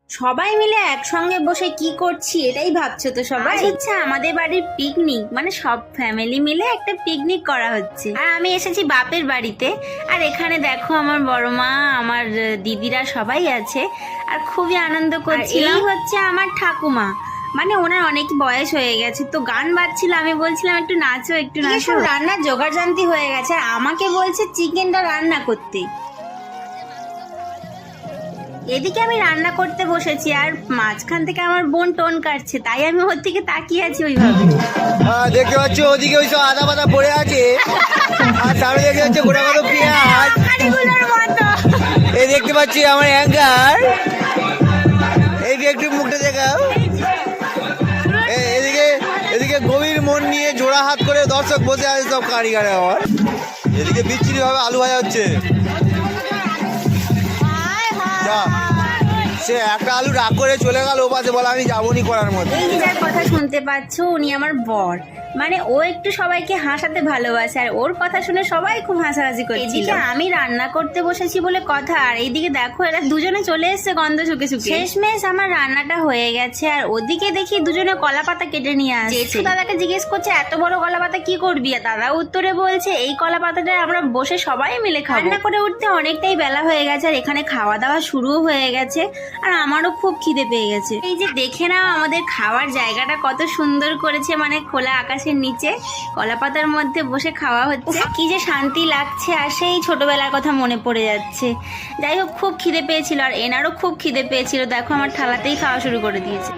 সবাই মিলে একসঙ্গে বসে কি করছি এটাই ভাবছো তো সবাই? হচ্ছে আমাদের বাড়ির পিকনিক, মানে সব ফ্যামিলি মিলে একটা পিকনিক করা হচ্ছে। আর আমি এসেছি বাপের বাড়িতে। আর এখানে দেখো আমার বড় মা, আমার দিদিরা সবাই আছে আর খুবই আনন্দ করছিলাম। এই হচ্ছে আমার ঠাকুমা, মানে ওনার অনেক বয়স হয়ে গেছে, তো গান বাজছিল, আমি বলছিলাম একটু নাচো একটু নাচো। রান্নার জোগাড়যন্ত্রী হয়ে গেছে আর আমাকে বলছে চিকেনটা রান্না করতে। এদিকে আমি রান্না করতে বসেছি আর মাঝখান থেকে আমার বোন টোন কাটছে, তাই আমি ওর দিকে তাকিয়ে আছি ওইভাবে। দেখতে পাচ্ছ ওদিকে ওই সব আদা পাতা পড়ে আছে আর সামনে দেখতে পাচ্ছ গোটা কত পেঁয়াজ। এই দেখতে পাচ্ছি আমার অ্যাঙ্গার, এই যে একটু মুখটা দেখাও। এদিকে এদিকে গভীর মন নিয়ে জোড়া হাত করে দর্শক বসে আছে সব কারিগরে। আমার এদিকে বিচ্ছিরি ভাবে আলু ভাজা হচ্ছে। সে একটা আলু রাগ করে চলে গেল ও পাশে, বলে আমি যাবনি করার মধ্যে। এই যে যার কথা শুনতে পাচ্ছ উনি আমার বর, মানে ও একটু সবাইকে হাসাতে ভালোবাসে আর ওর কথা শুনে সবাই খুব হাসাহাসি করছিল। এদিকে আমি রান্না করতে বসেছি বলে কথা, আর এইদিকে দেখো এরা দুজনে চলে এসছে গন্ধ শুকে শুকে। শেষমেশ আমার রান্নাটা হয়ে গেছে আর ওদিকে দেখি দুজনে কলা পাতা কেটে নিয়ে আসছে। জেঠু দাদাকে জিজ্ঞেস করছে এত বড় কলা পাতা কি করবি, আর দাদা উত্তরে বলছে এই কলা পাতাটা আমরা বসে সবাই মিলে খাবো। রান্না করে উঠতে অনেকটাই বেলা হয়ে গেছে আর এখানে খাওয়া দাওয়া শুরুও হয়ে গেছে আর আমারও খুব খিদে পেয়ে গেছে। এই যে দেখে নাও আমাদের খাওয়ার জায়গাটা কত সুন্দর করেছে, মানে খোলা আকাশের নিচে কলা পাতার মধ্যে বসে খাওয়া হচ্ছে। কি যে শান্তি লাগছে আর সেই ছোটবেলার কথা মনে পড়ে যাচ্ছে। যাই হোক খুব খিদে পেয়েছিল আর এনারও খুব খিদে পেয়েছিল, দেখো আমার থালাতেই খাওয়া শুরু করে দিয়েছে।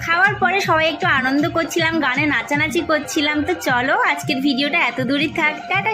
খাওয়ার পরে সবাই একটু আনন্দ করছিলাম, গানে নাচানাচি করছিলাম। তো চলো আজকের ভিডিওটা এত দূরই থাক, টাটা।